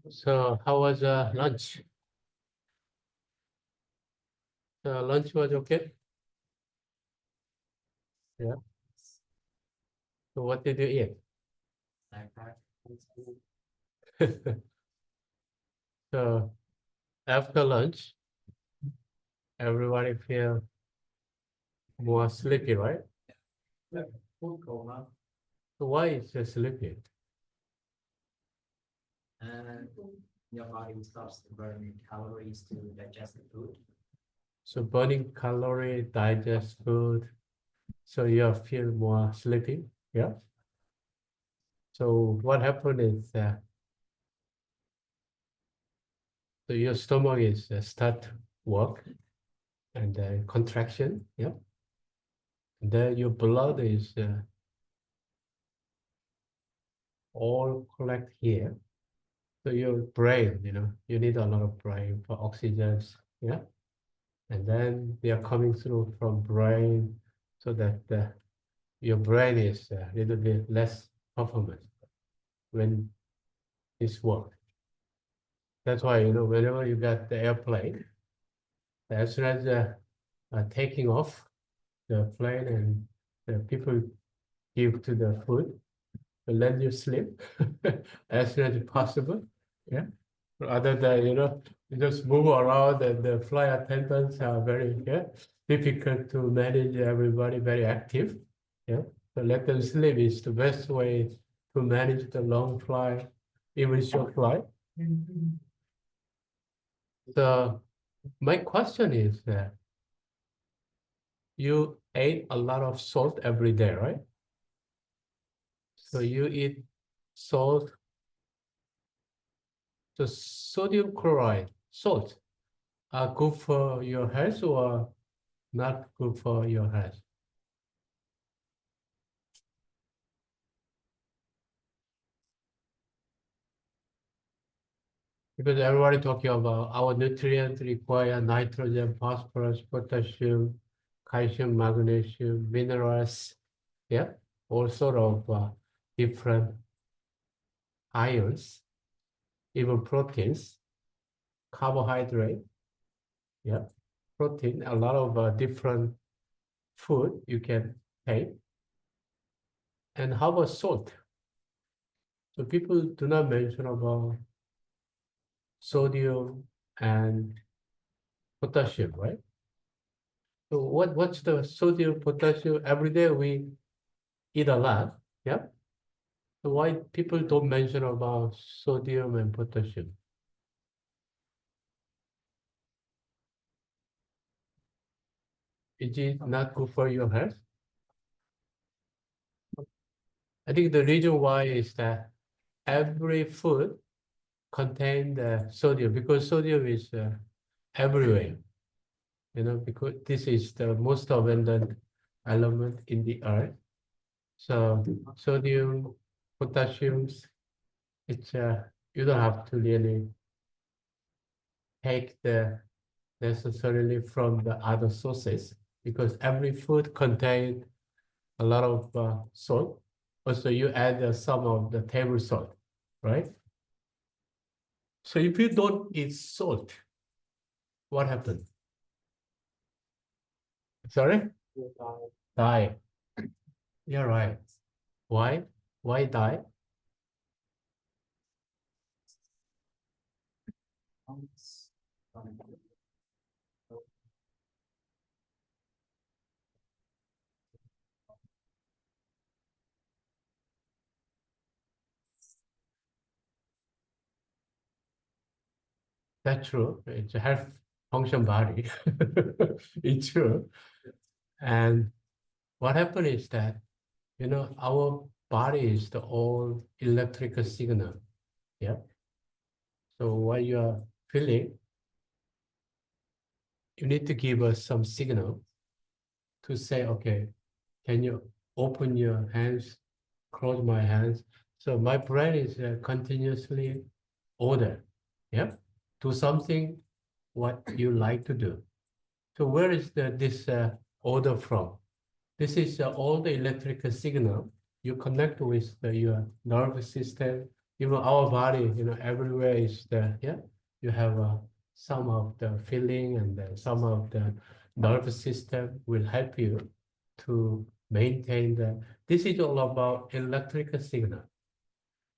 So how was lunch? Lunch was okay? Yeah. So what did you eat? So after lunch, everybody feel more sleepy, right? So why is it sleepy? And your body starts to burn calories to digest the food. So burning calorie, digest food, so you feel more sleepy, yeah? So what happened is so your stomach is start work and contraction, yeah? And then your blood is all collect here. So your brain, you need a lot of brain for oxygen, yeah? And then they are coming through from brain so that your brain is a little bit less performance when it's work. That's why, whenever you got the airplane, as soon as taking off the plane and the people give to the food, let you sleep as soon as possible. Yeah. Rather than, you just move around and the flight attendants are very difficult to manage, everybody very active. Yeah. So let them sleep is the best way to manage the long flight, even short flight. So my question is that you ate a lot of salt every day, right? So you eat salt, so sodium chloride, salt, are good for your health or not good for your health? Because everybody talking about our nutrients require nitrogen, phosphorus, potassium, calcium, magnesium, minerals, yeah, all sort of different ions, even proteins, carbohydrate, yeah, protein, a lot of different food you can take. And how about salt? So people do not mention about sodium and potassium, right? So what's the sodium, potassium? Every day we eat a lot, yeah? So why people don't mention about sodium and potassium? Is it not good for your health? I think the reason why is that every food contains sodium because sodium is everywhere, because this is the most abundant element in the earth. So sodium, potassium, it's you don't have to really take the necessarily from the other sources because every food contains a lot of salt. Also, you add some of the table salt, right? So if you don't eat salt, what happens? Sorry? Die. You're right. Why? Why die? That's true. It's a health function body. It's true. And what happened is that You know, our body is the all electrical signal. Yeah. So while you are feeling, you need to give us some signal to say, okay, can you open your hands, close my hands? So my brain is continuously order. Yeah. Do something what you like to do. So where is this order from? This is all the electrical signal you connect with your nervous system. Even our body, you know, everywhere is yeah. You have some of the feeling and some of the nervous system will help you to maintain the. This is all about electrical signal.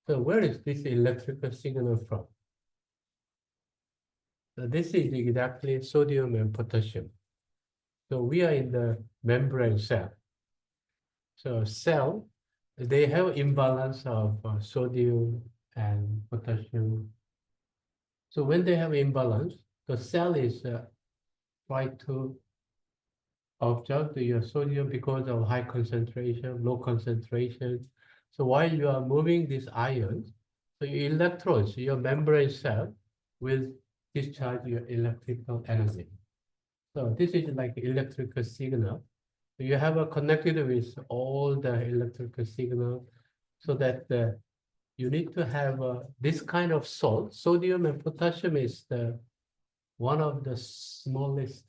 So where is this electrical signal from? So this is exactly sodium and potassium. So we are in the membrane cell. So cell, they have imbalance of sodium and potassium. So when they have imbalance, the cell is try to absorb your sodium because of high concentration, low concentration. So while you are moving these ions, so your electrons, your membrane cell will discharge your electrical energy. So this is like electrical signal. You have a connected with all the electrical signal so that you need to have this kind of salt. Sodium and potassium is one of the smallest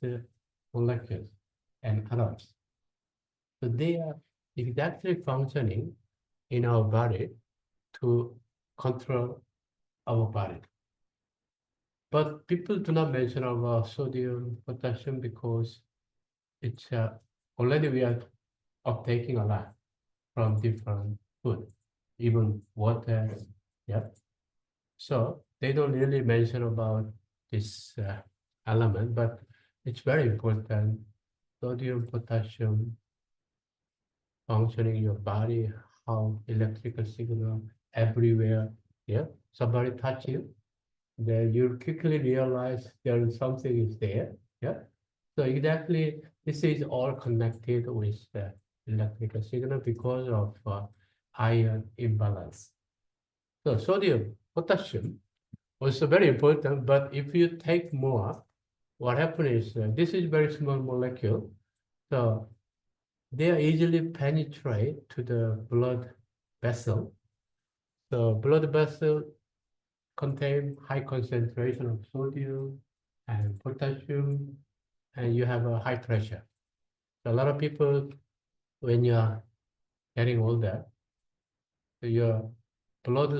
molecules and atoms. So they are exactly functioning in our body to control our body. But people do not mention about sodium, potassium because it's already we are uptaking a lot from different food, even water. Yeah. So they don't really mention about this element, but it's very important. Sodium, potassium functioning in your body, how electrical signal everywhere. Yeah. Somebody touch you, then you quickly realize there is something is there. Yeah. So exactly, this is all connected with the electrical signal because of ion imbalance. So sodium, potassium also very important, but if you take more, what happens is this is very small molecule, so they are easily penetrate to the blood vessel. The blood vessel contain high concentration of sodium and potassium, and you have a high pressure. So a lot of people, when you are getting older, your blood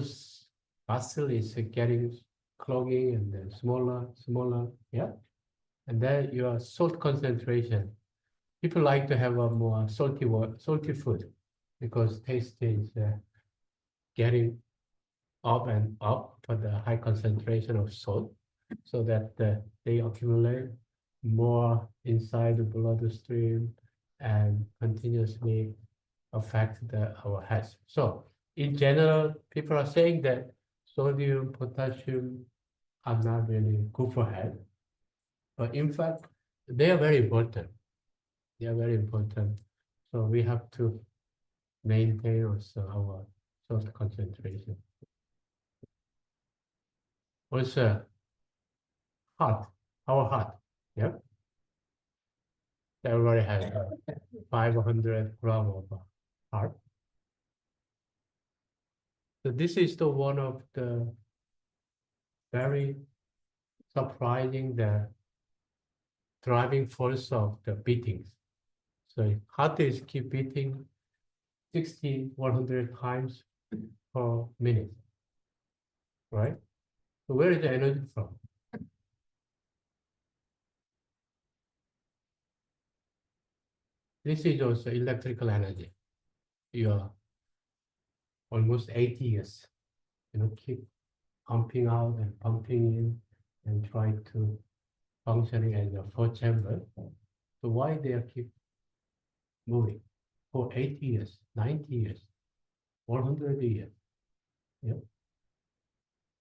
vessel is getting clogging and then smaller, smaller, yeah. And then your salt concentration. People like to have a more salty food because taste is getting up and up for the high concentration of salt, so that they accumulate more inside the bloodstream and continuously affect our health. So in general, people are saying that sodium, potassium are not really good for health, but in fact, they are very important. They are very important. So we have to maintain also our salt concentration. Also, heart, our heart, yeah. Everybody has 500 gram of heart. So this is the one of the very surprising the driving force of the beatings. So heart is keep beating 60, 100 times per minute, right? So where is the energy from? This is also electrical energy. You are almost 80 years, keep pumping out and pumping in and try to functioning as a four chamber. So why they are keep moving for 80 years, 90 years, 100 years, yeah,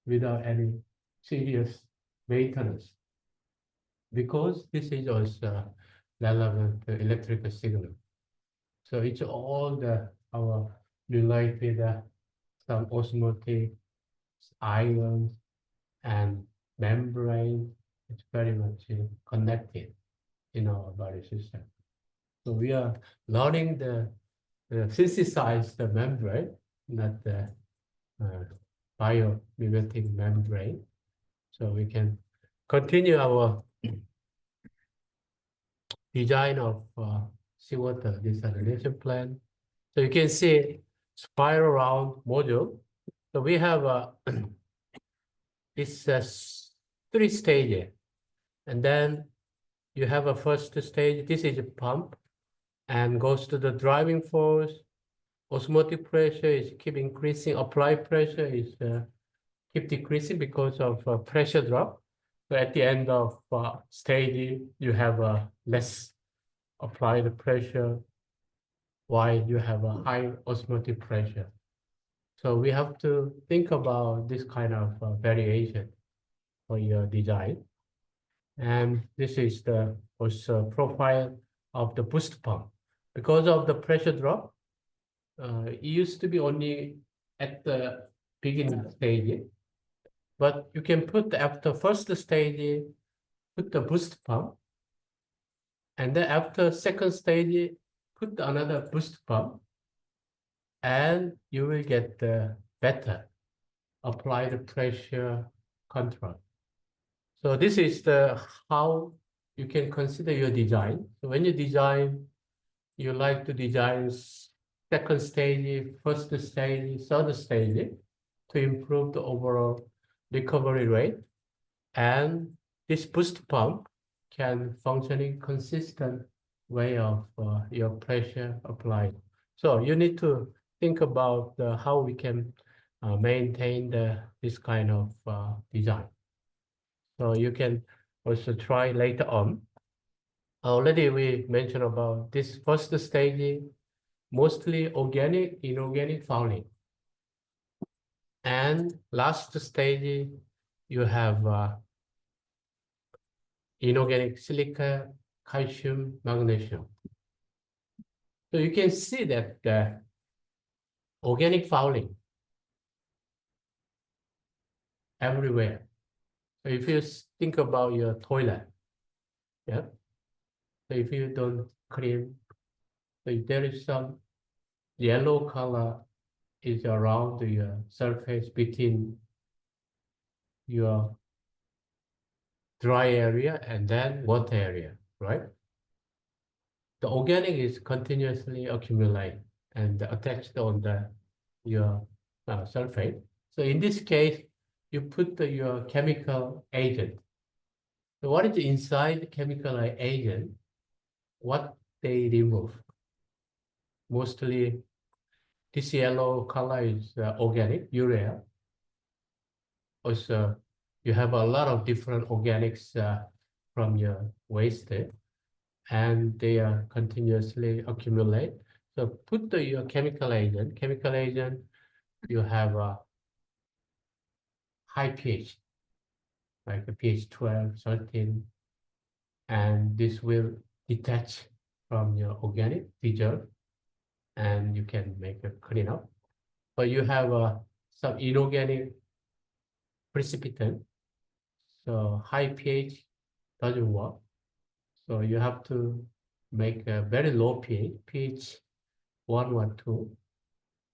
without any serious maintenance? Because this is also relevant to electrical signal. So it's all the our related some osmotic ions and membrane. It's very much connected in our body system. So we are learning the synthesize the membrane, not the biomimetic membrane. So we can continue our design of seawater desalination plant. So you can see spiral round module. So we have this 3 stages, and then you have a first stage. This is a pump, and goes to the driving force. Osmotic pressure is keep increasing. Applied pressure is keep decreasing because of pressure drop. So at the end of stage, you have less applied pressure, while you have a high osmotic pressure. So we have to think about this kind of variation for your design. And this is the also profile of the boost pump. Because of the pressure drop, it used to be only at the beginning stage, but you can put after first stage, put the boost pump, and then after second stage, put another boost pump, and you will get the better applied pressure control. So this is the how you can consider your design. So when you design, you like to design second stage, first stage, third stage to improve the overall recovery rate. And this boost pump can function in consistent way of your pressure applied. So you need to think about how we can maintain this kind of design. So you can also try later on. Already we mentioned about this first stage, mostly organic, inorganic fouling. And last stage, you have inorganic silica, calcium, magnesium. So you can see that the organic fouling everywhere. So if you think about your toilet, yeah. So if you don't clean, so if there is some yellow color is around your surface between your dry area and then water area, right? The organic is continuously accumulate and attached on your surface. So in this case, you put your chemical agent. So what is inside the chemical agent? What they remove? Mostly this yellow color is organic, urea. Also, you have a lot of different organics from your waste, and they are continuously accumulate. So put your chemical agent. Chemical agent, you have a high pH, like a pH 12, 13, and this will detach from your organic dissolve, and you can make a cleanup. But you have some inorganic precipitant, so high pH doesn't work. So you have to make a very low pH, pH 1 or 2,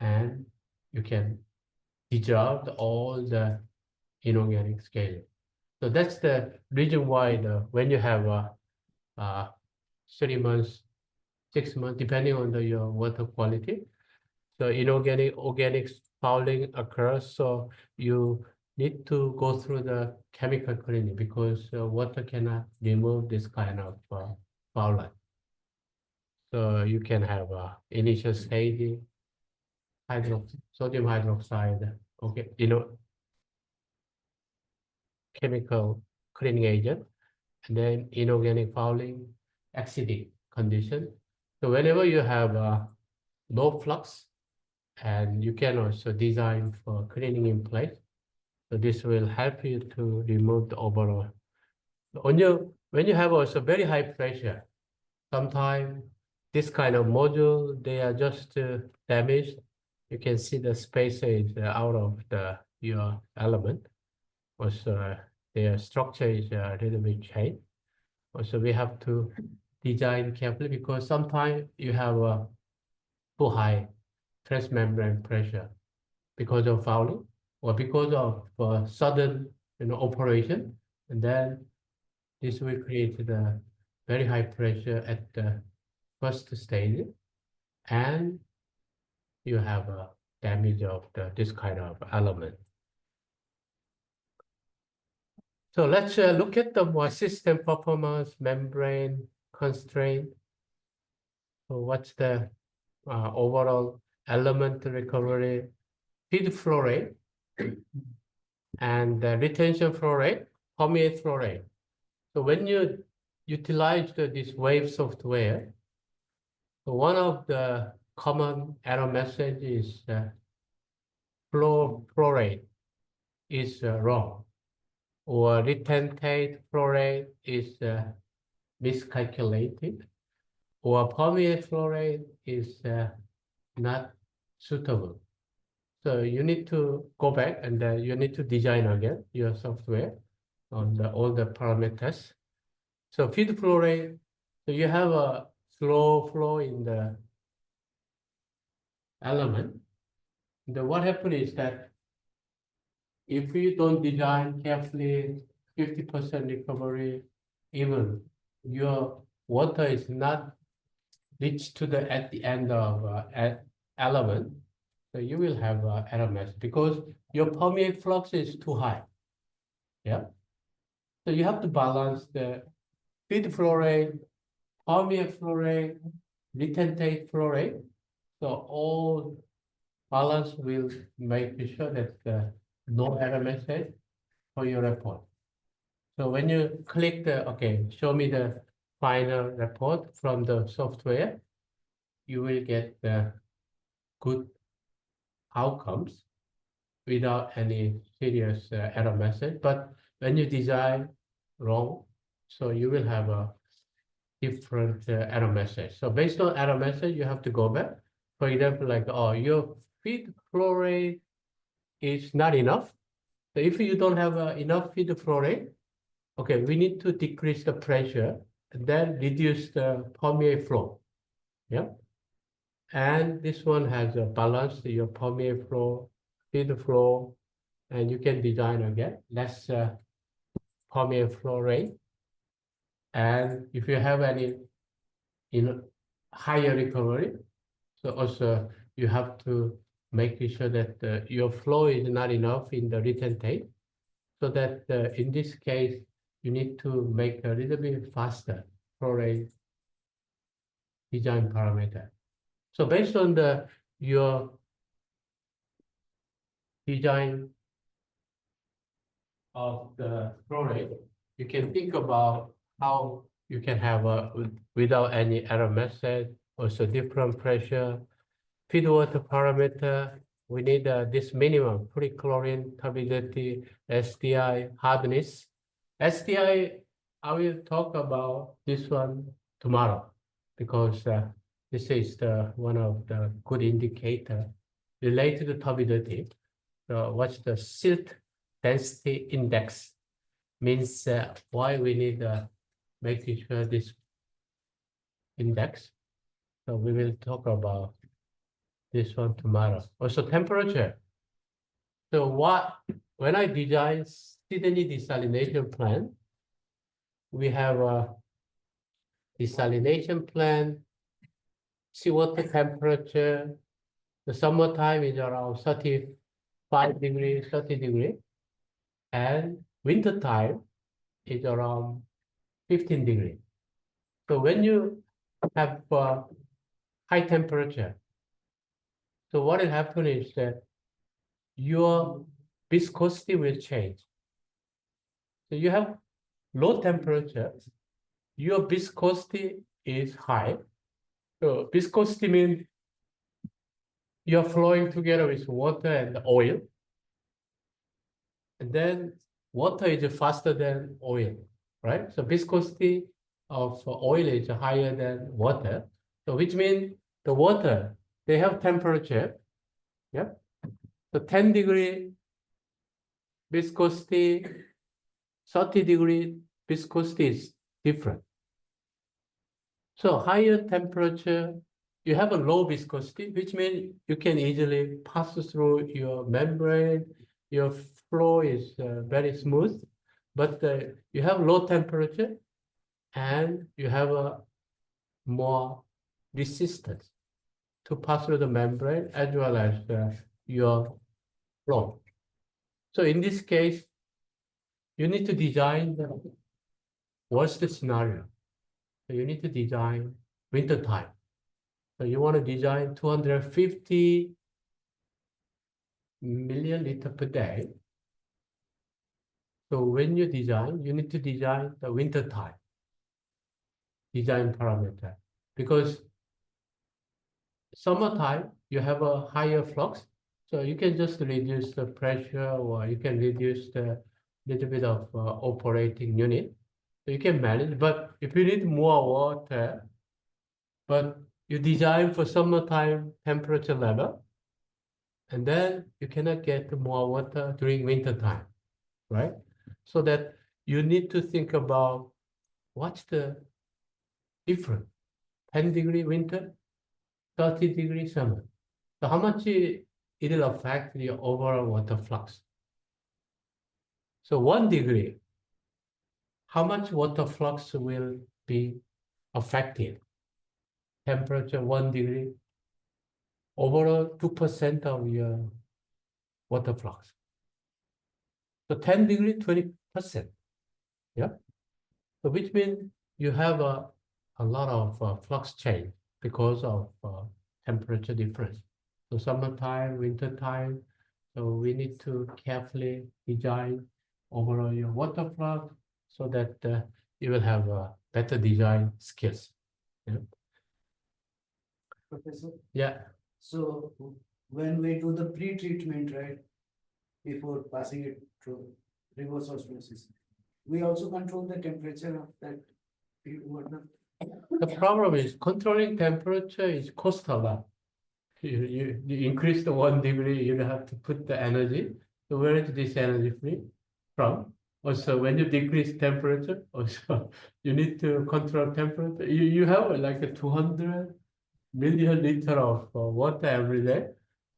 and you can dissolve all the inorganic scale. So that's the reason why when you have 3 months, 6 months, depending on your water quality, so inorganic, organic fouling occurs. So you need to go through the chemical cleaning because water cannot remove this kind of fouling. So you can have initial stage, sodium hydroxide, okay, chemical cleaning agent, and then inorganic fouling, acidic condition. So whenever you have low flux, and you can also design for cleaning in place. So this will help you to remove the overall. When you have also very high pressure, sometimes this kind of module, they are just damaged. You can see the spacer is out of your element. Also, their structure is a little bit changed. Also, we have to design carefully because sometimes you have a too high transmembrane pressure because of fouling or because of sudden operation, and then this will create the very high pressure at the first stage, and you have a damage of this kind of element. So let's look at the more system performance, membrane constraint. So what's the overall element recovery, feed flow rate, and the retention flow rate, permeate flow rate. So when you utilize this wave software, so one of the common error message is flow rate is wrong, or retentate flow rate is miscalculated, or permeate flow rate is not suitable. So you need to go back and you need to design again your software on all the parameters. So feed flow rate, so you have a slow flow in the element. What happens is that if you don't design carefully, 50% recovery, even your water is not reached to at the end of element, so you will have error message because your permeate flux is too high. Yeah. So you have to balance the feed flow rate, permeate flow rate, retentate flow rate. So all balance will make sure that no error message for your report. So when you click okay, show me the final report from the software, you will get the good outcomes without any serious error message. But when you design wrong, so you will have a different error message. So based on error message, you have to go back. For example, like, oh, your feed flow rate is not enough. So if you don't have enough feed flow rate, okay, we need to decrease the pressure and then reduce the permeate flow. Yeah. And this one has a balance, your permeate flow, feed flow, and you can design again less permeate flow rate. And if you have any higher recovery, so also you have to make sure that your flow is not enough in the retentate, so that in this case, you need to make a little bit faster flow rate design parameter. So based on your design of the flow rate, you can think about how you can have without any error message, also different pressure, feed water parameter. We need this minimum free chlorine, turbidity, SDI, hardness. SDI, I will talk about this one tomorrow because this is one of the good indicator related to turbidity. So what's the silt density index? Means why we need making sure this index. So we will talk about this one tomorrow. Also temperature. So when I design Sydney desalination plant, we have a desalination plant, seawater temperature. The summertime is around 35 degrees, 30 degrees. And winter time is around 15 degrees. So when you have high temperature, so what will happen is that your viscosity will change. So you have low temperature, your viscosity is high. So viscosity means you're flowing together with water and oil. And then water is faster than oil, right? So viscosity of oil is higher than water. So which means the water, they have temperature. Yeah. So 10 degree viscosity, 30 degree viscosity is different. So higher temperature, you have a low viscosity, which means you can easily pass through your membrane. Your flow is very smooth, but you have low temperature and you have a more resistance to pass through the membrane as well as your flow. So in this case, you need to design the worst scenario. So you need to design winter time. So you want to design 250 million liter per day. So when you design, you need to design the winter time design parameter, because summertime you have a higher flux, so you can just reduce the pressure or you can reduce the little bit of operating unit. So you can manage, but if you need more water, but you design for summertime temperature level, and then you cannot get more water during winter time, right? So that you need to think about what's the difference, 10 degree winter, 30 degree summer. So how much it'll affect the overall water flux. So 1 degree, how much water flux will be affected? Temperature 1 degree, overall 2% of your water flux. So 10 degree, 20%. Yeah. So which means you have a lot of flux change because of temperature difference. So summertime, winter time, so we need to carefully design overall your water flux so that you will have better design skills. Yeah. Professor, Yeah. so when we do the pre-treatment, right, before passing it through reverse osmosis, we also control the temperature of that water. The problem is controlling temperature is cost a lot. You increase the 1 degree, you have to put the energy. So where is this energy free from? Also, when you decrease temperature, also you need to control temperature. You have like a 200 million liter of water every day.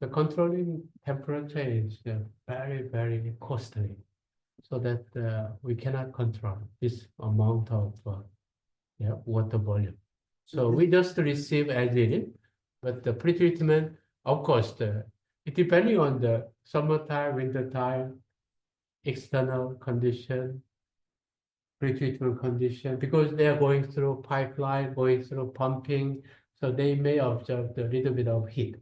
The controlling temperature is very, very costly. So that we cannot control this amount of water volume. So we just receive as it is, but the pre-treatment, of course, it depending on the summertime, winter time, external condition, pre-treatment condition, because they are going through pipeline, going through pumping, so they may observe a little bit of heat.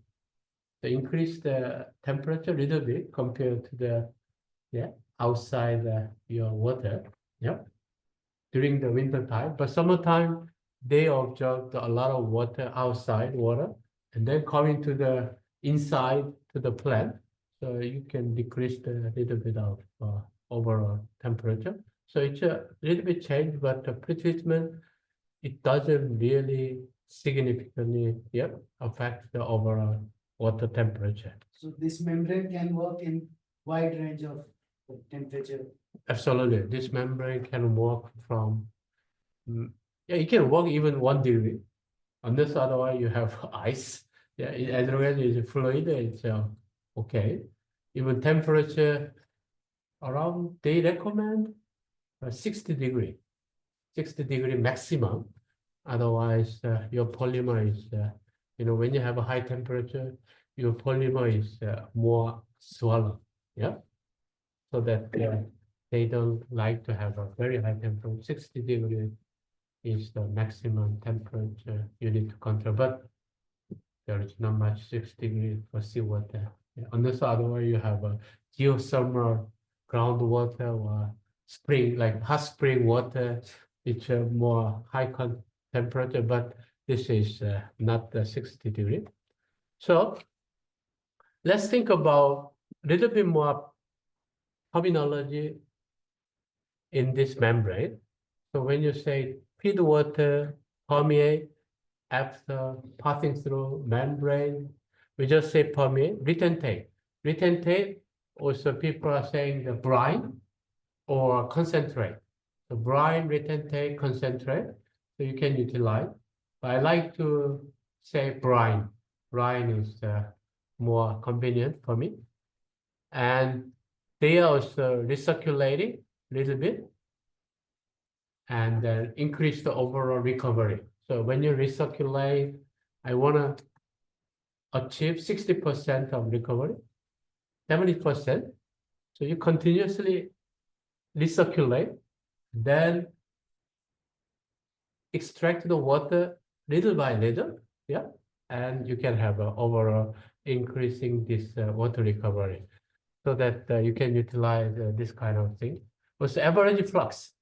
So increase the temperature a little bit compared to the outside your water, during the winter time. But summertime, they observe a lot of water outside water, and then coming to the inside to the plant, so you can decrease the little bit of overall temperature. So it's a little bit change, but the pre-treatment, it doesn't really significantly affect the overall water temperature. So this membrane can work in wide range of temperature. Absolutely, this membrane can work from it can work even 1 degree. Unless otherwise you have ice. Yeah, as long as it's fluid, it's okay. Even temperature around, they recommend 60 degree maximum. Otherwise, your polymer is, when you have a high temperature, your polymer is more swollen. Yeah. So that they don't like to have a very high temperature. 60 degree is the maximum temperature you need to control, but there is not much 60 degrees for seawater. Unless otherwise you have a geothermal groundwater or spring, like hot spring water, it's a more high temperature, but this is not the 60 degree. So let's think about a little bit more terminology in this membrane. So when you say feed water permeate, after passing through membrane, we just say permeate, retentate. Retentate, also people are saying the brine or concentrate. The brine, retentate, concentrate, so you can utilize. But I like to say brine. Brine is more convenient for me. And they are also recirculating a little bit and then increase the overall recovery. So when you recirculate, I want to achieve 60% of recovery, 70%. So you continuously recirculate, then extract the water little by little, yeah, and you can have an overall increasing this water recovery so that you can utilize this kind of thing. Also, average flux.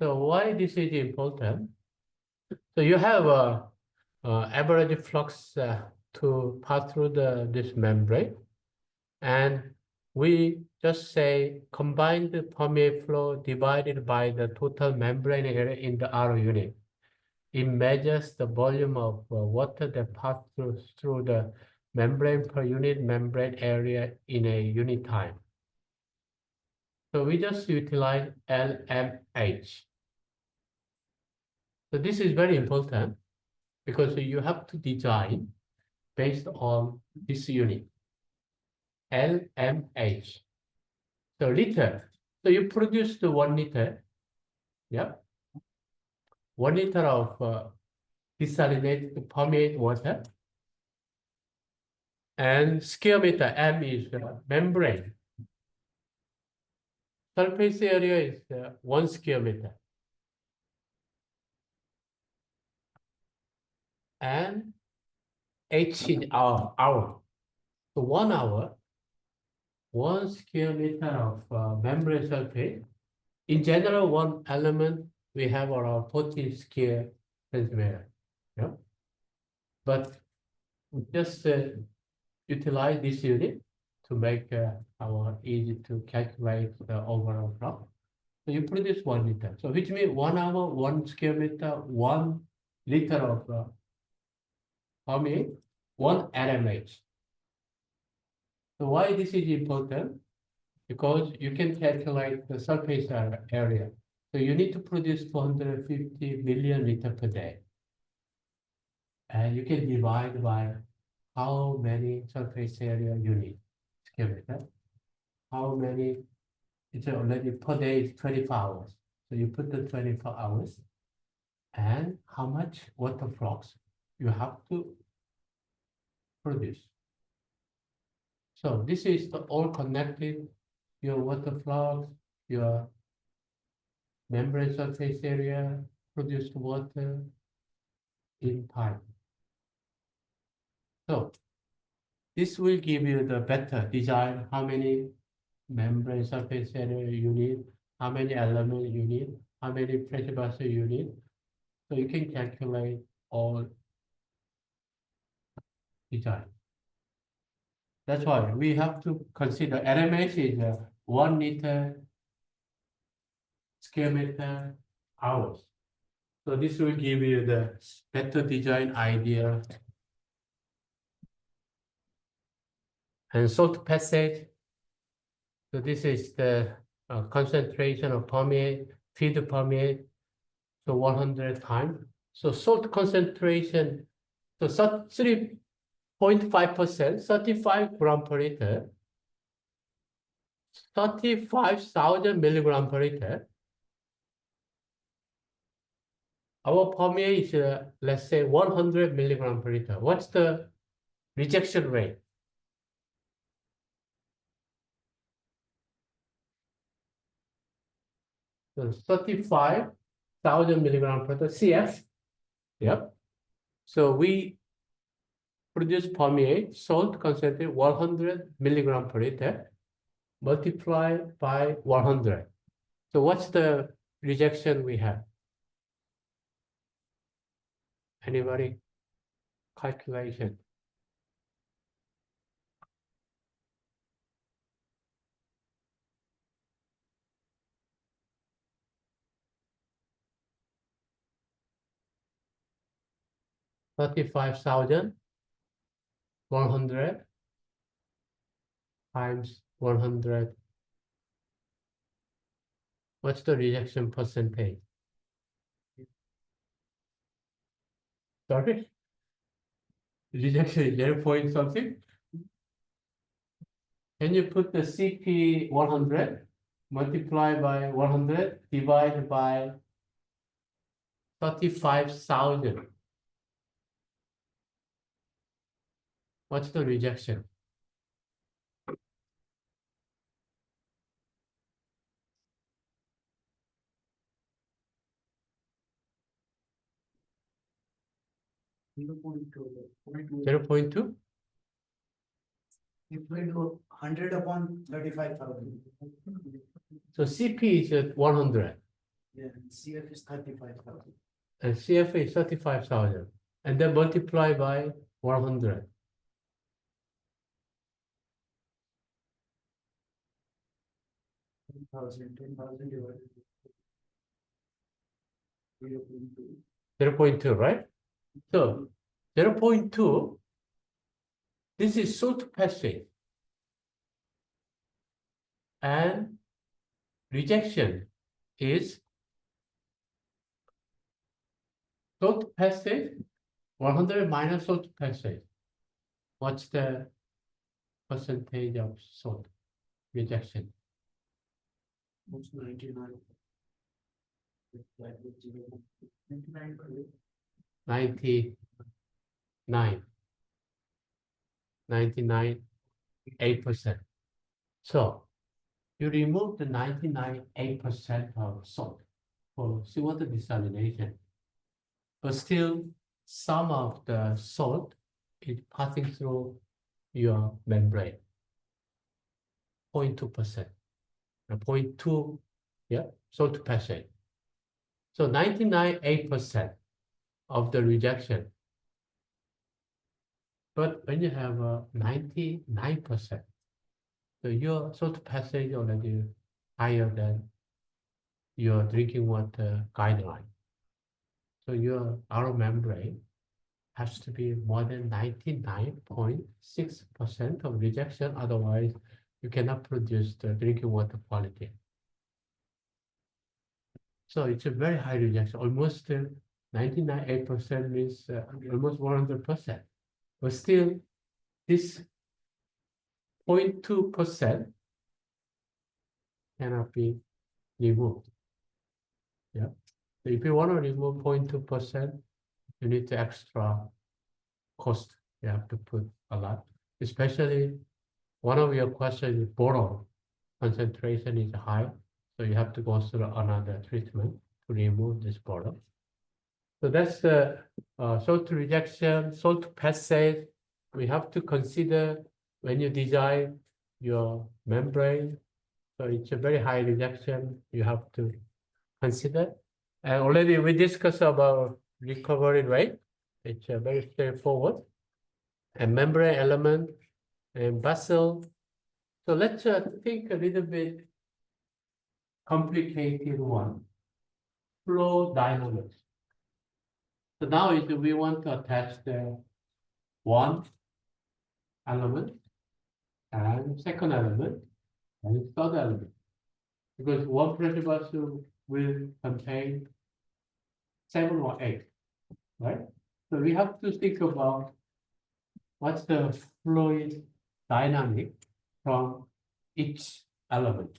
So why this is important? So you have a average flux to pass through this membrane, and we just say combined permeate flow divided by the total membrane area in the RO unit. It measures the volume of water that passes through the membrane per unit membrane area in a unit time. So we just utilize LMH. So this is very important because you have to design based on this unit, LMH. So liter. So you produce the 1 liter, yeah, 1 liter of desalinated permeate water, and square meter, M is membrane. Surface area is 1 square meter. And H is hour. So 1 hour, 1 square meter of membrane surface. In general, one element, we have around 40 square centimeter. Yeah? But we just utilize this unit to make our easy to calculate the overall flow. So you produce 1 liter. So which means 1 hour, 1 square meter, 1 liter of permeate, 1 LMH. So why this is important? Because you can calculate the surface area. So you need to produce 250 million liter per day. And you can divide by how many surface area you need, square meter. How many, it's already per day is 24 hours. So you put the 24 hours and how much water flux you have to produce. So this is the all connected, your water flux, your membrane surface area, produced water in time. So this will give you the better design, how many membrane surface area you need, how many elements you need, how many pressure vessel you need. So you can calculate all design. That's why we have to consider LMH is 1 liter square meter hours. So this will give you the better design idea. And salt passage. So this is the concentration of permeate, feed permeate, so 100 times. So salt concentration, so 3.5%, 35 gram per liter, 35,000 milligram per liter. Our permeate is, let's say, 100 milligram per liter. What's the rejection rate? So 35,000 milligram per liter, CF. Yep. So we produce permeate, salt concentrate 100 milligram per liter, multiply by 100. So what's the rejection we have? Anybody? Calculation. 35,100 times 100. What's the rejection percentage? Sorry? Rejection is 0 point something? Can you put the CP 100 multiply by 100 divided by 35,000? What's the rejection? Zero point two. 0.2? If we do 100 upon 35,000. So CP is at 100 Yeah, CF is 35,000. and CF is 35,000 and then multiply by 100. 10,000 divided. 0.2. 0.2, right? So 0.2, this is salt passage and rejection is salt passage 100 minus salt passage. What's the percentage of salt rejection? Most 99. 99. 99. 99.8%. So you remove the 99.8% of salt for seawater desalination, but still some of the salt is passing through your membrane, 0.2%, 0.2, yeah, salt passage. So 99.8% of the rejection. But when you have 99%, so your salt passage already higher than your drinking water guideline. So your outer membrane has to be more than 99.6% of rejection, otherwise you cannot produce the drinking water quality. So it's a very high rejection, almost 99.8% means almost 100%. But still, this 0.2% cannot be removed. Yeah. So if you want to remove 0.2%, you need the extra cost. You have to put a lot, especially one of your questions is boron concentration is high, so you have to go through another treatment to remove this boron. So that's the salt rejection, salt passage. We have to consider when you design your membrane. So it's a very high rejection you have to consider. And already we discussed about recovery rate. It's very straightforward. And membrane element and vessel. So let's think a little bit complicated one. Flow dynamics. So now we want to attach the one element and second element and third element. Because one pressure vessel will contain 7 or 8, right? So we have to think about what's the fluid dynamic from each element.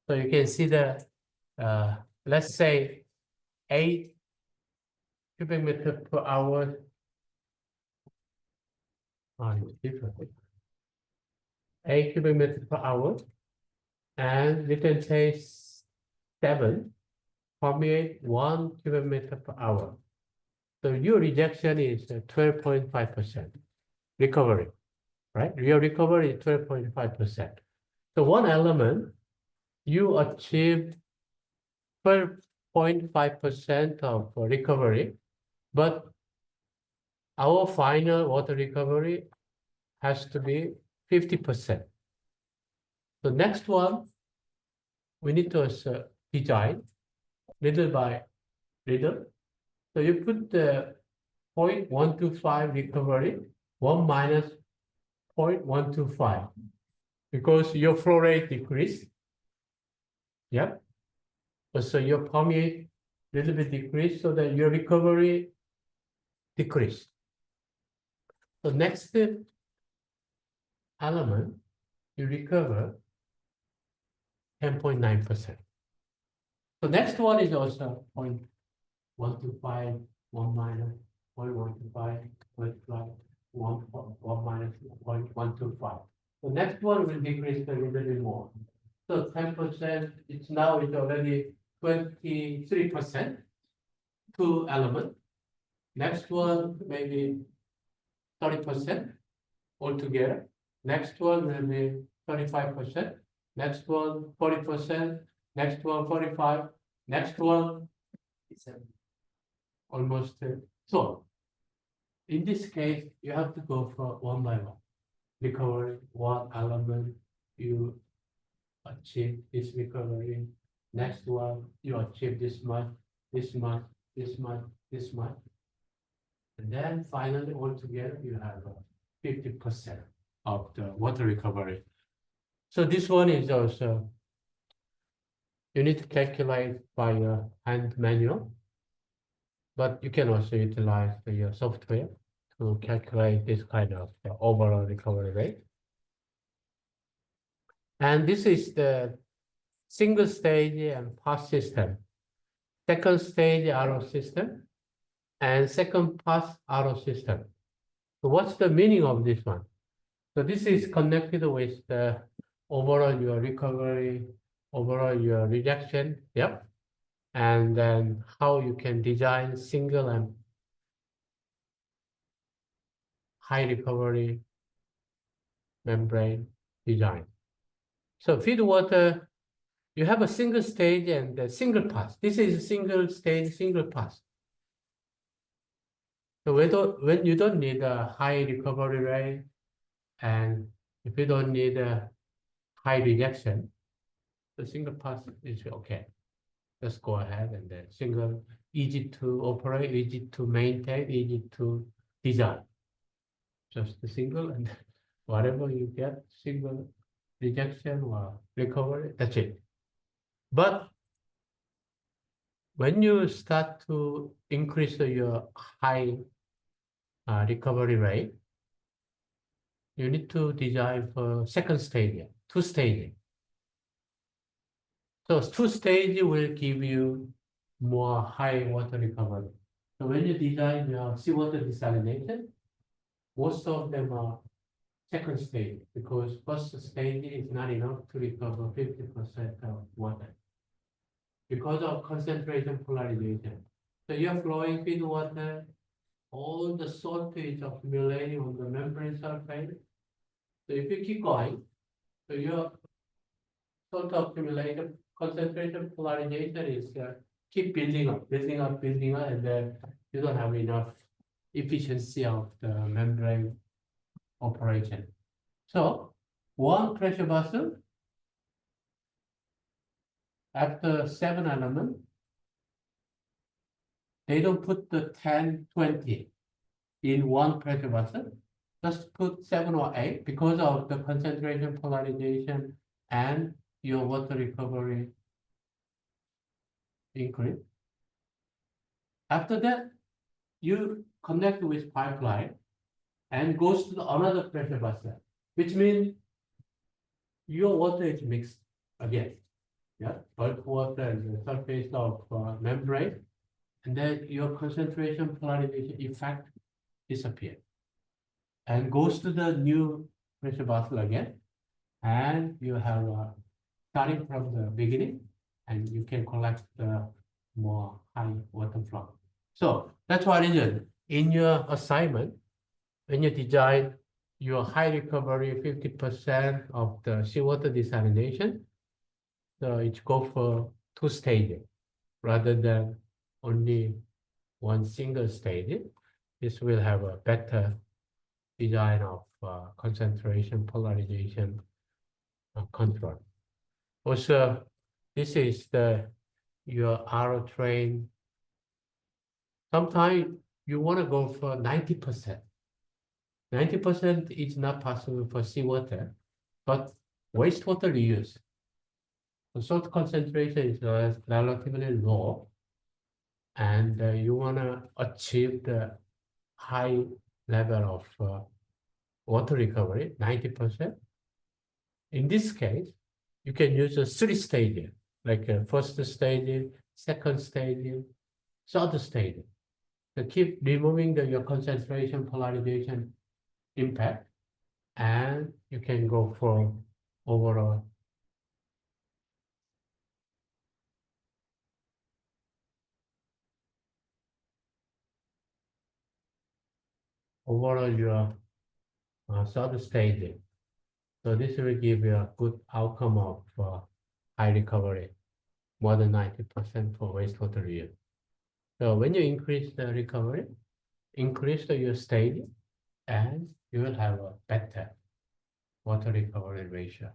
So you can see the, let's say 8 cubic meter per hour. It's different. 8 cubic meter per hour. And we can say 7 permeate 1 cubic meter per hour. So your rejection is 12.5% recovery, right? Your recovery is 12.5%. So one element, you achieve 12.5% of recovery, but our final water recovery has to be 50%. The next one, we need to design little by little. So you put the 0.125 recovery, 1 minus 0.125, because your flow rate decreased. Yep. So your permeate little bit decreased, so that your recovery decreased. So next element, you recover 10.9%. The next one is also 0.125, 1 minus 0.125, 1 minus 0.125. The next one will decrease a little bit more. So 10%, it's already 23%, 2 element. Next one, maybe 30% altogether. Next one will be 35%. Next one, 40%. Next one, 45. Next one, almost. So in this case, you have to go for one by one. Recovery, one element, you achieve this recovery. Next one, you achieve this much, this much, this much, this much. And then finally, altogether, you have 50% of the water recovery. So this one is also, you need to calculate by your hand manual, but you can also utilize your software to calculate this kind of overall recovery rate. And this is the single stage and pass system. Second stage RO system and second pass RO system. So what's the meaning of this one? So this is connected with the overall your recovery, overall your rejection, yep. And then how you can design single and high recovery membrane design. So feed water, you have a single stage and a single pass. This is a single stage, single pass. So when you don't need a high recovery rate, and if you don't need a high rejection, the single pass is okay. Let's go ahead and then single, easy to operate, easy to maintain, easy to design. Just the single, and whatever you get, single rejection or recovery, that's it. But when you start to increase your high recovery rate, you need to design for second stage, 2 stages. So 2 stages will give you more high water recovery. So when you design your seawater desalination, most of them are second stage, because first stage is not enough to recover 50% of water because of concentration polarization. So you're flowing feed water, all the salt is accumulating on the membrane surface. So if you keep going, so your salt accumulation, concentration polarization is keep building up, and then you don't have enough efficiency of the membrane operation. So one pressure vessel, after 7 elements, they don't put the 10, 20 in one pressure vessel. Just put 7 or 8 because of the concentration polarization and your water recovery increase. After that, you connect with pipeline and goes to another pressure vessel, which means your water is mixed again. Yeah, bulk water and the surface of membrane, and then your concentration polarization effect disappears and goes to the new pressure vessel again, and you have starting from the beginning, and you can collect the more high water flow. So that's one reason in your assignment, when you design your high recovery 50% of the seawater desalination, so it go for 2 stages rather than only one single stage. This will have a better design of concentration polarization control. Also, this is your RO train. Sometimes you want to go for 90%. 90% is not possible for seawater, but wastewater reuse. The salt concentration is relatively low, and you want to achieve the high level of water recovery, 90%. In this case, you can use a 3 stages, like first stage, second stage, third stage. So keep removing your concentration, polarization impact, and you can go for overall your third stage. So this will give you a good outcome of high recovery, more than 90% for wastewater reuse. So when you increase the recovery, increase your stage, and you will have a better water recovery ratio.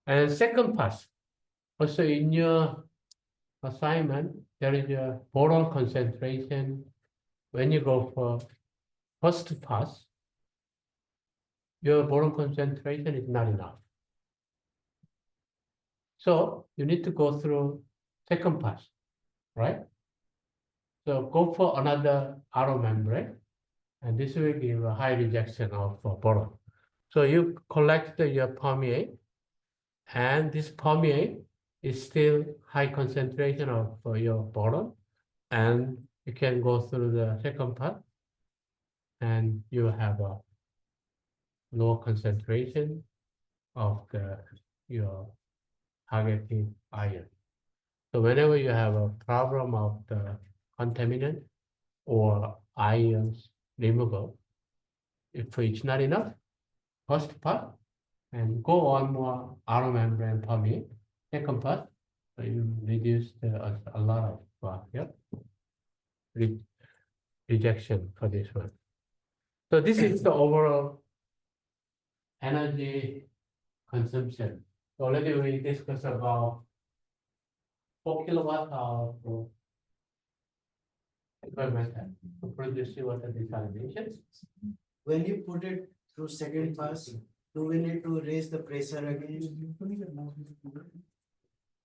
And second pass, also in your assignment, there is a boron concentration. When you go for first pass, your boron concentration is not enough. So you need to go through second pass, right? So go for another outer membrane, and this will give a high rejection of boron. So you collect your permeate, and this permeate is still high concentration of your boron, and you can go through the second part, and you have a low concentration of your targeted ion. So whenever you have a problem of the contaminant or ions removal, if it's not enough, first part, and go on more outer membrane permeate, second part, so you reduce a lot of rejection for this one. So this is the overall energy consumption. So already we discussed about 4 kilowatt hour for environmental to produce water desalination. When you put it through second pass, do we need to raise the pressure again?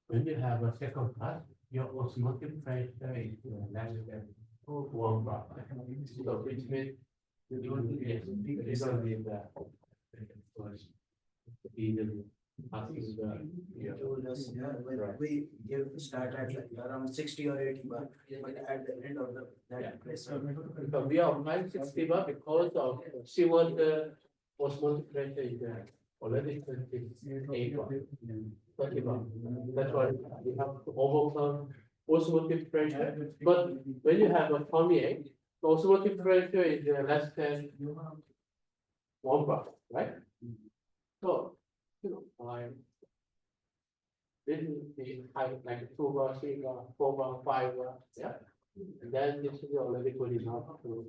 When you have a second pass, your osmotic pressure is less than 1 bar. So which means you don't need that. Easily passing Told us, when we give start at like around 60 or 80 bar, but at the end of that pressure. because we are applying 60 bar because of seawater osmotic pressure is already 28 bar. 30 bar. That's why we have to overcome osmotic pressure. But when you have a permeate, the osmotic pressure is less than 1 bar, right? So, this is the high, like 2 bar, 3 bar, 4 bar, 5 bar, yeah. And then this is already good enough to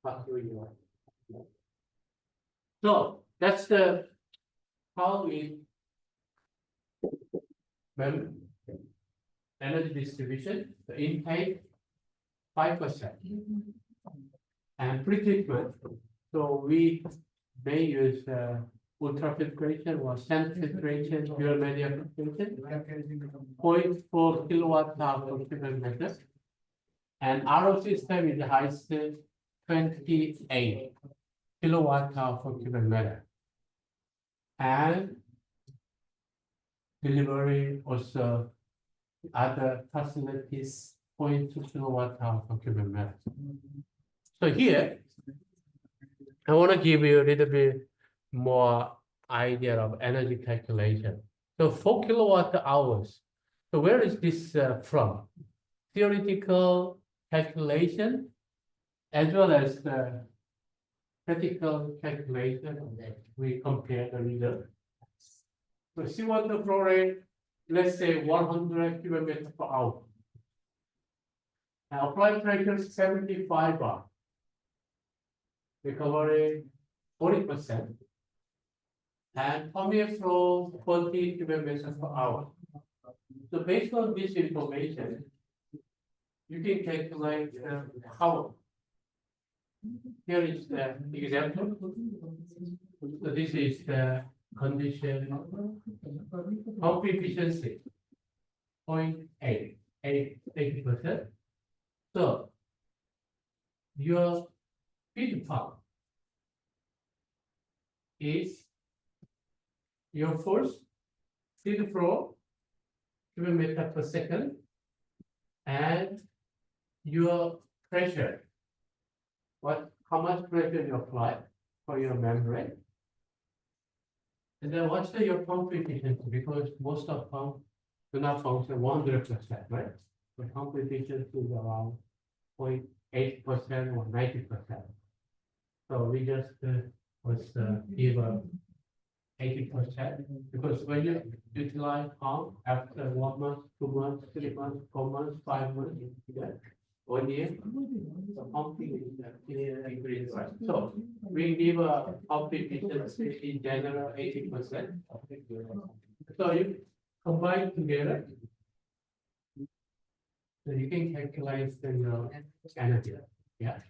pass through your. So that's the how we energy distribution. The intake 5% and pre-treatment. So we may use ultrafiltration or centrifiltration, pure media filtration, 0.4 kilowatt hour per cubic meter. And RO system is the highest 28 kilowatt hour per cubic meter. And delivery also other facilities 0.2 kilowatt hour per cubic meter. So here, I want to give you a little bit more idea of energy calculation. So 4 kilowatt hours. So where is this from? Theoretical calculation as well as the practical calculation. We compare the result. So seawater flow rate, let's say 100 cubic meters per hour. Now applied pressure 75 bar. Recovery 40%. And permeate flow 40 cubic meters per hour. So based on this information, you can calculate how. Here is the example. So this is the condition pump efficiency 0.8%. So your feed pump is your force feed flow cubic meter per second and your pressure. How much pressure you apply for your membrane? And then what's your pump efficiency? Because most of pumps do not function 100%, right? The pump efficiency is around 0.8% or 90%. So we just give a 80% because when you utilize pump after 1 month, 2 months, 3 months, 4 months, 5 months, 1 year, the pumping is increased, right? So we give a pump efficiency in general 80%. So you combine together, so you can calculate the energy. Yeah,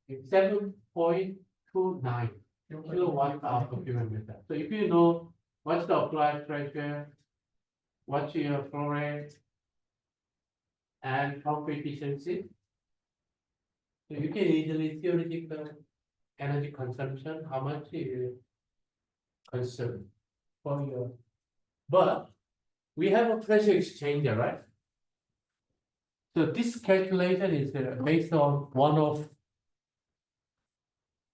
7.29 kilowatt hour per cubic meter. So if you know what's the applied pressure, what's your flow rate, and pump efficiency, so you can easily theoretical energy consumption, how much you consume for your. But we have a pressure exchanger, right? So this calculation is based on one-off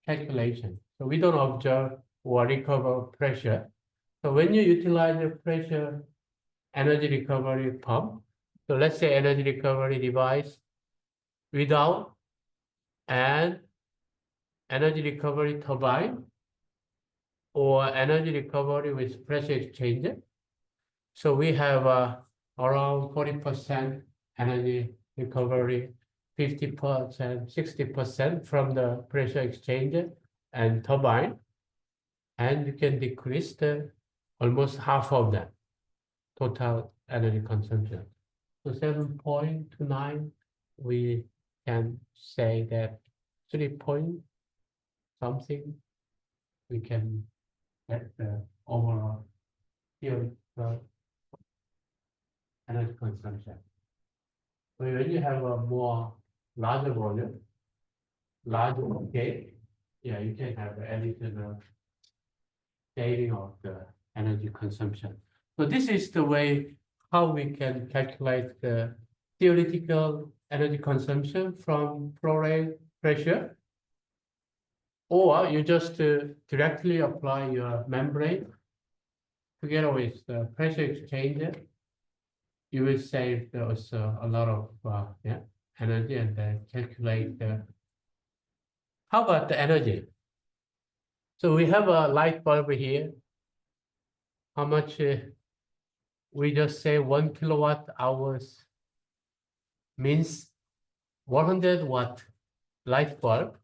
calculation. So we don't observe or recover pressure. So when you utilize the pressure energy recovery pump, so let's say energy recovery device without and energy recovery turbine or energy recovery with pressure exchanger. So we have around 40% energy recovery, 50%, 60% from the pressure exchanger and turbine, and you can decrease the almost half of that total energy consumption. So 7.29, we can say that 3 point something we can get the overall theoretical energy consumption. So when you have a more larger volume, larger scale, yeah, you can have additional saving of the energy consumption. So this is the way how we can calculate the theoretical energy consumption from flow rate pressure, or you just directly apply your membrane together with the pressure exchanger. You will save those a lot of energy and then calculate the. How about the energy? So we have a light bulb here. How much? We just say 1 kilowatt hours means 100 watt light bulb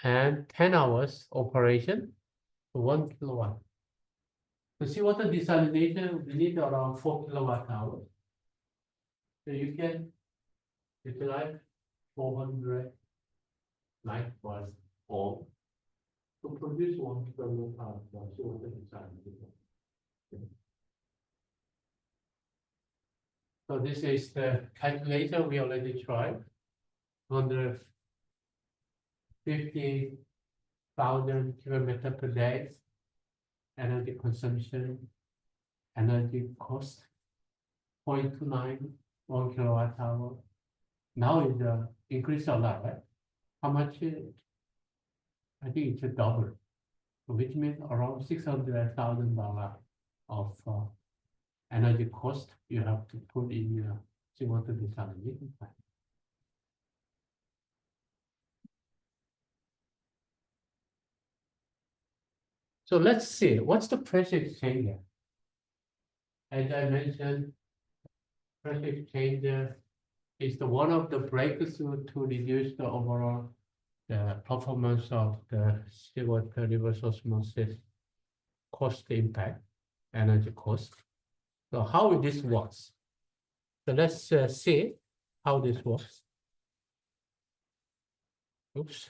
and 10 hours operation, 1 kilowatt. To see what the desalination, we need around 4 kilowatt hours. So you can utilize 400 light bulbs or to produce 1 kilowatt hour. See what the desalination. So this is the calculator we already tried. 150,000 kilometers per day, energy consumption, energy cost, 0.29, 1 kilowatt hour. Now it increased a lot, right? How much? I think it's a double, which means around $600,000 of energy cost you have to put in your seawater desalination plant. So let's see, what's the pressure exchanger? As I mentioned, pressure exchanger is the one of the breakthrough to reduce the overall performance of the seawater reverse osmosis cost impact, energy cost. So how this works? So let's see how this works. Oops.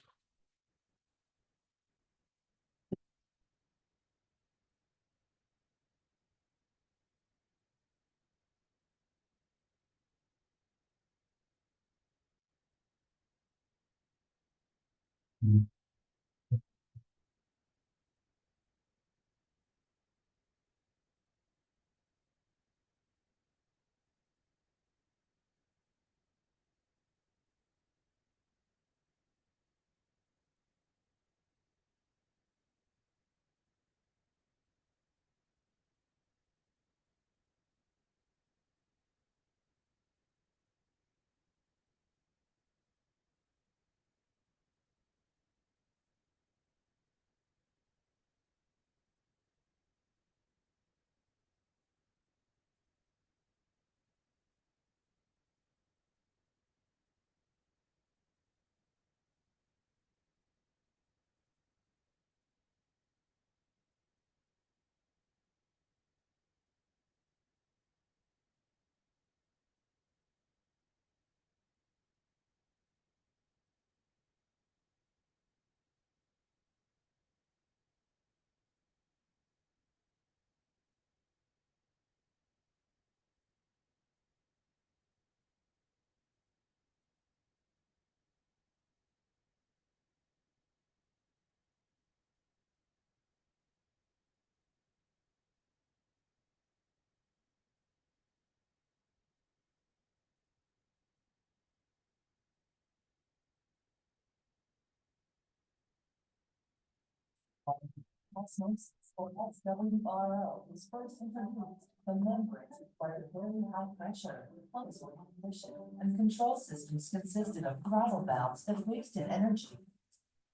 Osmosis, or SWRO, was first introduced. The membranes required very high pressure, functional condition, and control systems consisted of throttle valves that wasted energy.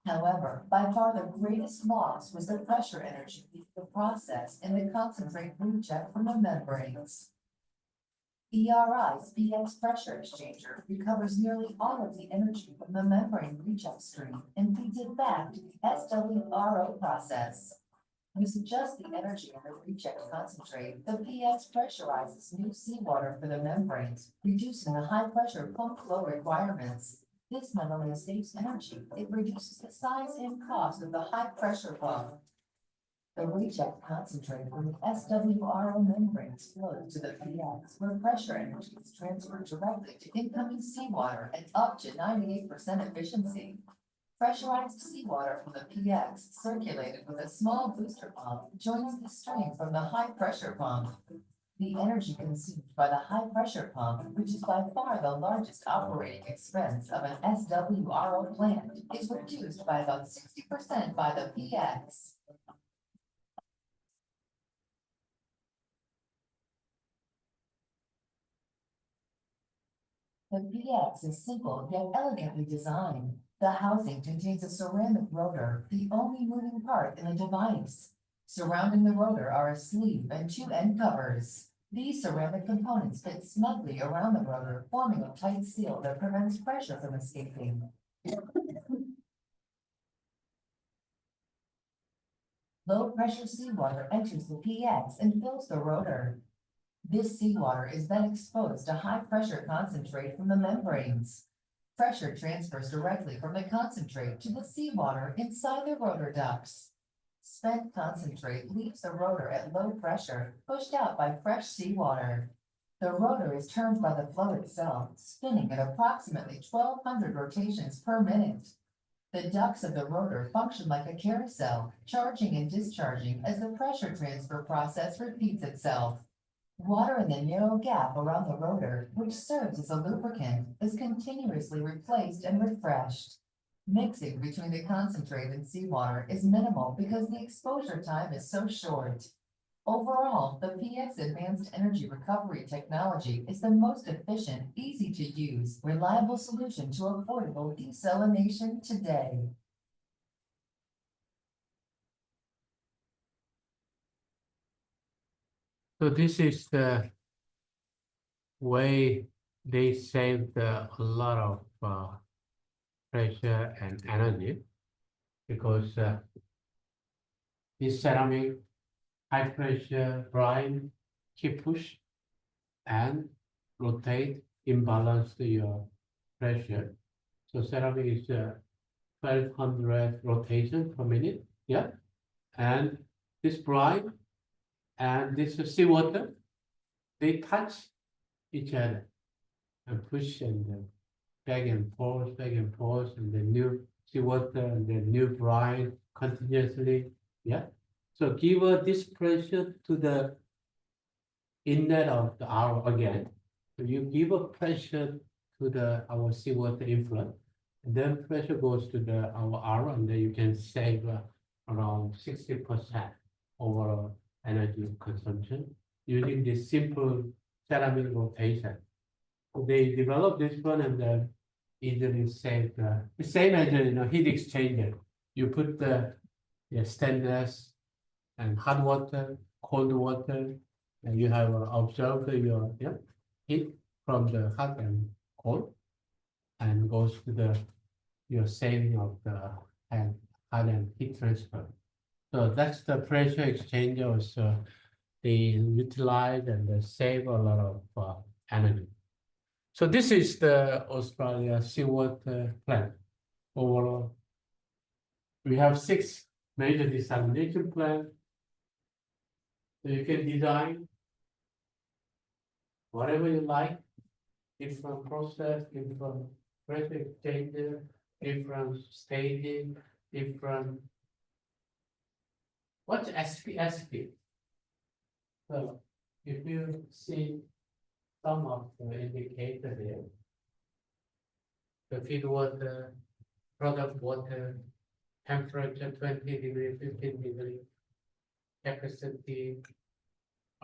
However, by far the greatest loss was the pressure energy leaving the process in the concentrate reject from the membranes. ERI's PX pressure exchanger recovers nearly all of the energy from the membrane reject stream and feeds it back to the SWRO process. Using just the energy in the reject concentrate, the PX pressurizes new seawater for the membranes, reducing the high pressure pump flow requirements. This not only saves energy, it reduces the size and cost of the high pressure pump. The reject concentrate from the SWRO membranes flows to the PX, where pressure energy is transferred directly to incoming seawater at up to 98% efficiency. Pressurized seawater from the PX, circulated with a small booster pump, joins the stream from the high pressure pump. The energy consumed by the high pressure pump, which is by far the largest operating expense of an SWRO plant, is reduced by about 60% by the PX. The PX is simple yet elegantly designed. The housing contains a ceramic rotor, the only moving part in the device. Surrounding the rotor are a sleeve and two end covers. These ceramic components fit snugly around the rotor, forming a tight seal that prevents pressure from escaping. Low-pressure seawater enters the PX and fills the rotor. This seawater is then exposed to high-pressure concentrate from the membranes. Pressure transfers directly from the concentrate to the seawater inside the rotor ducts. Spent concentrate leaves the rotor at low pressure, pushed out by fresh seawater. The rotor is turned by the flow itself, spinning at approximately 1,200 rotations per minute. The ducts of the rotor function like a carousel, charging and discharging as the pressure transfer process repeats itself. Water in the narrow gap around the rotor, which serves as a lubricant, is continuously replaced and refreshed. Mixing between the concentrate and seawater is minimal because the exposure time is so short. Overall, the PX Advanced Energy Recovery technology is the most efficient, easy to use, reliable solution to affordable desalination today. So this is the way they saved a lot of pressure and energy, because this ceramic high pressure brine keep push and rotate imbalance your pressure. So ceramic is 1200 rotation per minute, yeah. And this brine and this seawater, they touch each other and push and back and forth, and the new seawater and the new brine continuously, yeah. So give this pressure to the inlet of the arrow again. So you give a pressure to the our seawater inflow, and then pressure goes to the our arrow, and then you can save around 60% overall energy consumption using this simple ceramic rotation. So they developed this one and then easily save the same as heat exchanger. You put the stainless and hot water, cold water, and you have observed your heat from the hot and cold, and goes to the your saving of the hot and heat transfer. So that's the pressure exchanger. So they utilize and they save a lot of energy. So this is the Australia seawater plant. Overall, we have 6 major desalination plants. So you can design whatever you like, different process, different pressure exchanger, different staging, different. What's SP? So if you see some of the indicator there, the feed water, product water, temperature 20 degrees, 15 degrees, capacity,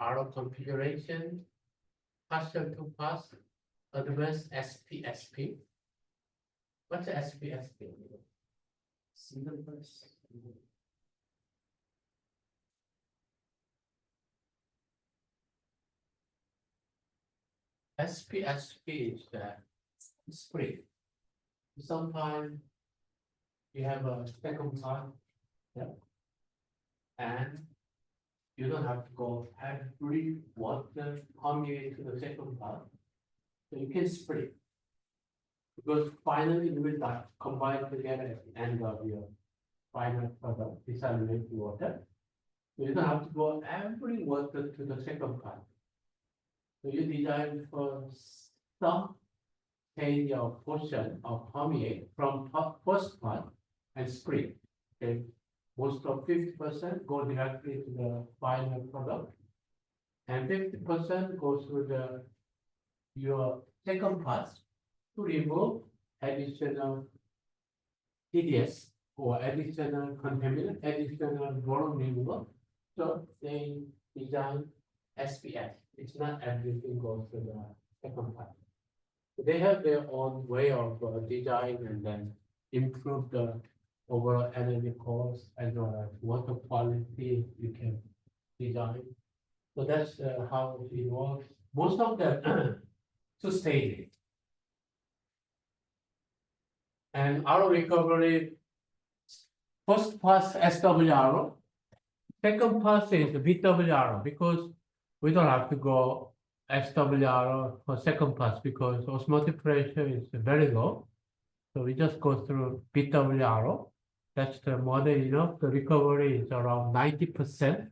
RO configuration, partial to pass, advanced SP. What's SP? Single pass. SP is spring. Sometimes you have a second part, yeah, and you don't have to go every water permeate to the second part. So you can split. Because finally you will not combine together at the end of your final product, desalinated water. So you don't have to go every water to the second part. So you design for some change of portion of permeate from first part and split. Okay. Most of 50% go directly to the final product, and 50% goes to your second pass to remove additional TDS or additional contaminant, additional boron removal. So they design SPS. It's not everything goes to the second pass. They have their own way of design and then improve the overall energy cost as well as water quality you can design. So that's how it works. Most of them two stages. And RO recovery, first pass SWRO, second pass is BWRO, because we don't have to go SWRO for second pass because osmotic pressure is very low. So we just go through BWRO. That's the model enough. The recovery is around 90%.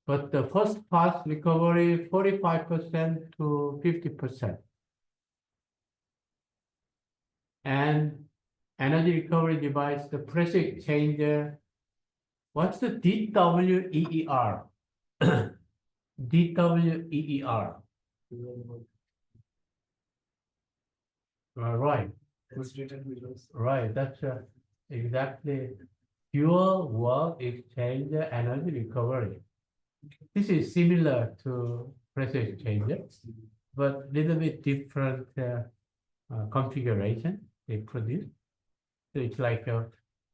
But the first pass recovery 45% to 50%. And energy recovery device, the pressure exchanger. What's the DWEER? DWEER. Right. Right, that's exactly fuel work exchanger energy recovery. This is similar to pressure exchanger, but little bit different configuration they produce. So it's like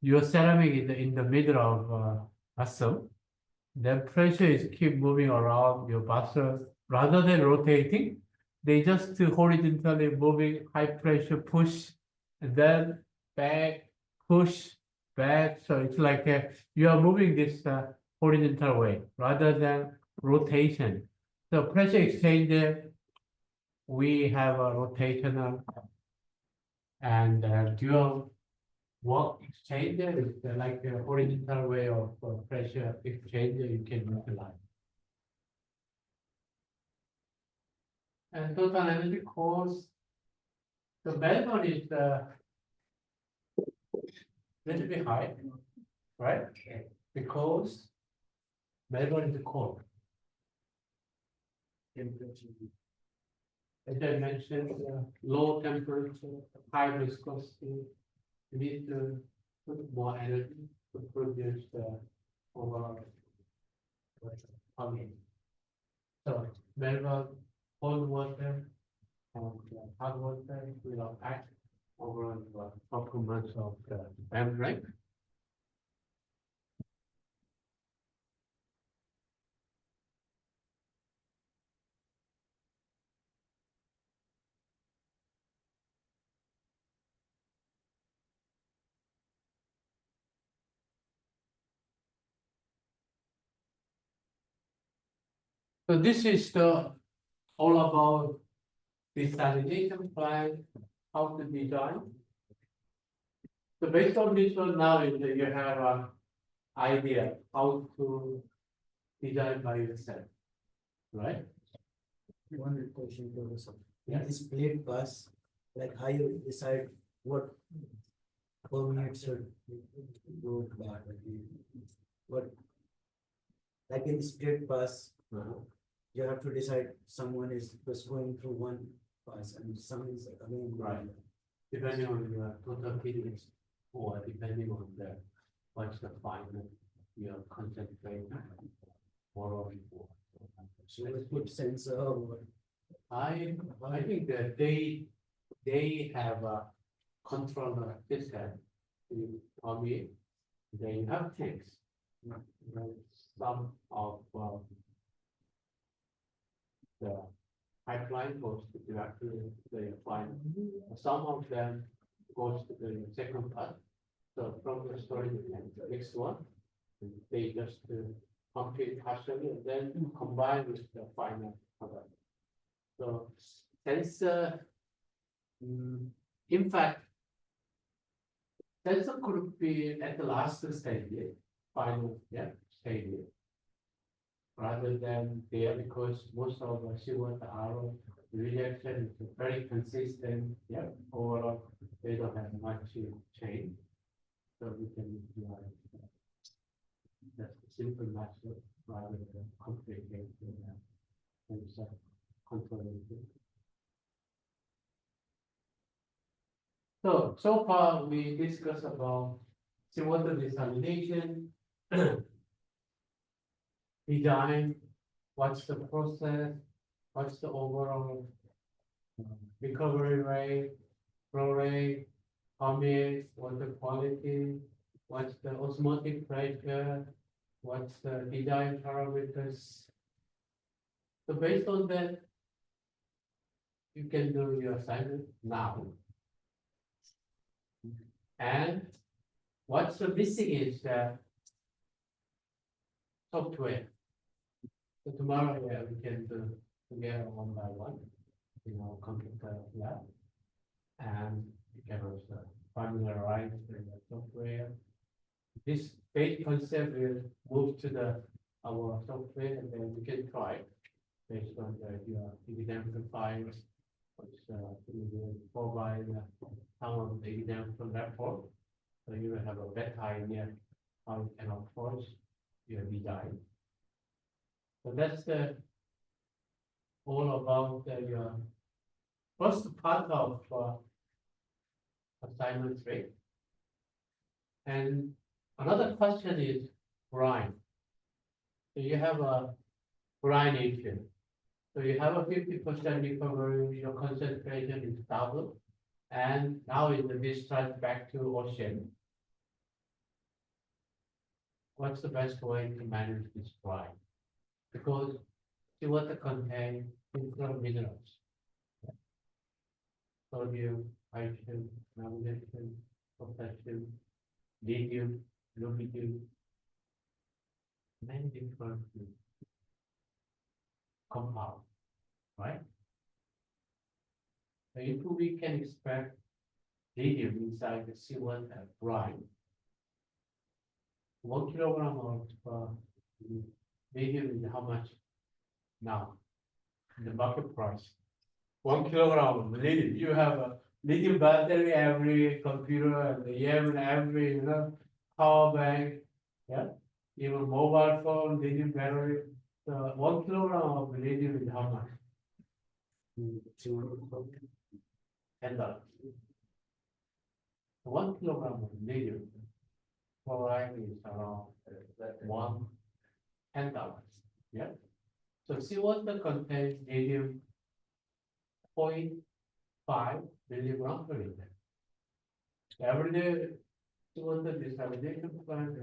your ceramic is in the middle of vessel. Then pressure is keep moving around your vessel rather than rotating. They just horizontally moving, high pressure push, and then back, push, back. So it's like you are moving this horizontal way rather than rotation. So pressure exchanger we have a rotational and dual work exchanger is like a horizontal way of pressure exchanger you can utilize. And total energy cost, the Melbourne is little bit high, right? Because Melbourne is cold. As I mentioned, low temperature, high viscosity, you need to put more energy to produce the overall humming. So Melbourne, cold water and hot water will act over the performance of the membrane. So this is the all about desalination plant, how to design. So based on this one now you have an idea how to design by yourself, right? One question to this. Yeah. In this plate bus, like how you decide what permeates should go back, what, like in this plate bus, you have to decide someone is just going through one pass and some is again. Right. Depending on your total feelings or depending on the what's the final your concentration or before. So we put sensor or what? I think that they have a controller system to permeate. They have tanks. Some of the pipeline goes to directly to the client. Some of them goes to the second part. So from the storage tank, the next one, they just pump it partially and then combine with the final product. So sensor, in fact, sensor could be at the last stage, final stage, rather than there because most of the seawater RO reaction is very consistent. Overall they don't have much change, so we can utilize that's simple method rather than complicated controlling. So far we discussed about seawater desalination, design, what's the process, what's the overall recovery rate, flow rate, permeate, water quality, what's the osmotic pressure, what's the design parameters. So based on that, you can do your assignment now. And what's the missing is the software. So tomorrow, we can do together one by one in our computer lab. And you can also familiarize with the software. This basic concept will move to our software and then we can try it based on your example files, which we will provide some of the example report. So you will have a better idea how you can approach your design. So that's all about your first part of assignment 3. And another question is brine. So you have a brine issue. So you have a 50% recovery, your concentration is double, and now it will discharge back to ocean. What's the best way to manage this brine? Because seawater contains different minerals. Sodium, hydrogen, magnesium, potassium, lithium, rubidium, many different compounds, right? if we can extract lithium inside the C1 brine, 1 kilogram of lithium is how much now? The market price. 1 kilogram of lithium. You have a lithium battery every computer and even every power bank. Yeah, even mobile phone lithium battery. So 1 kilogram of lithium is how much? $10. 1 kilogram of lithium chloride is around $10. Yeah. So see what the contains lithium 0.5 milligram per liter. Every day, towards the desalination plant,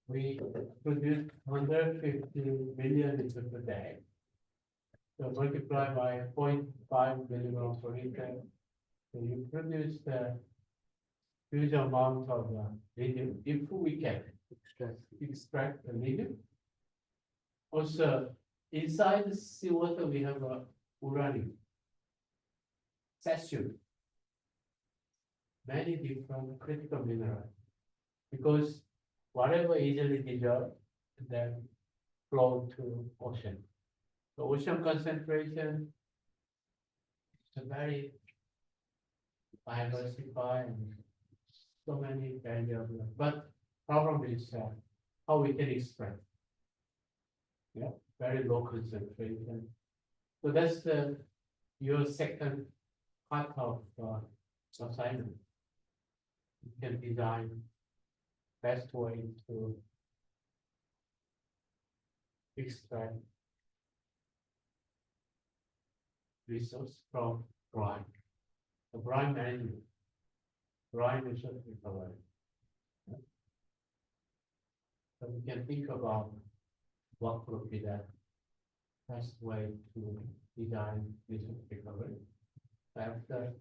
we produce 150 million liters per day. So multiply by 0.5 milligram per liter. So you produce the huge amount of lithium if we can extract the lithium. Also, inside the seawater, we have uranium, cesium, many different critical minerals. Because whatever easily dissolved, then flow to ocean. The ocean concentration is very diversified and so many variables. But problem is how we can extract. Yeah, very low concentration. So that's your second part of assignment. You can design best way to extract resource from brine. The brine management, brine resource recovery. So we can think about what would be the best way to design resource recovery. After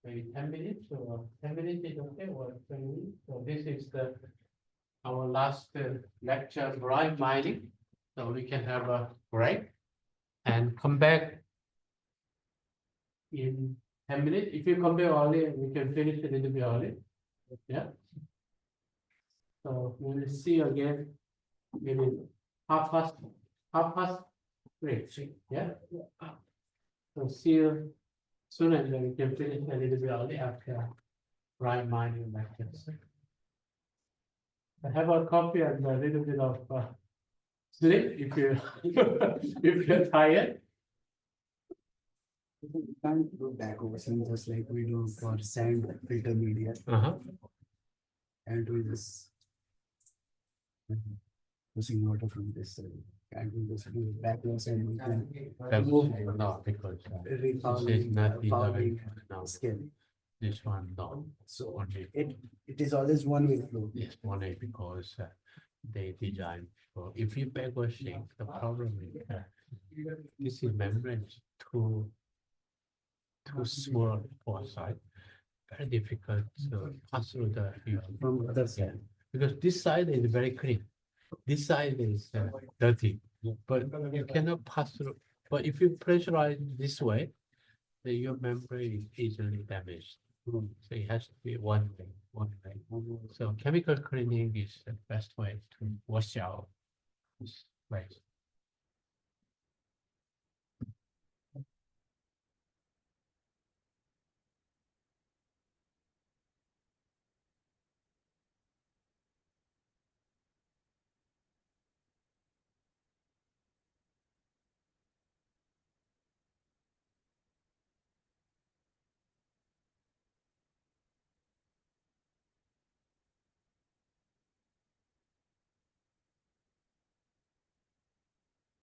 maybe 10 minutes or 10 minutes is okay, or 20 minutes. So this is our last lecture, brine mining. So we can have a break and come back in 10 minutes. If you come back early, we can finish a little bit early. Yeah. So we will see you again maybe half past 3. Yeah. So see you soon, and then we can finish a little bit early after brine mining lectures. Have a coffee and a little bit of sleep if you if you're tired. We can't do back ocean just like we do for sand filter media, and we just pushing water from this side. And we just do backwards and we can remove No, because this is refouling, not fouling designed now. skin. This one, no. So Only it is always one way flow. this only because they design for. If you backward shrink, the problem is this is membrane is too small for side. Very difficult to pass through the From the other side. because this side is very clean. This side is dirty, but you cannot pass through. But if you pressurize this way, then your membrane is easily damaged. So it has to be one way. So chemical cleaning is the best way to wash out this waste.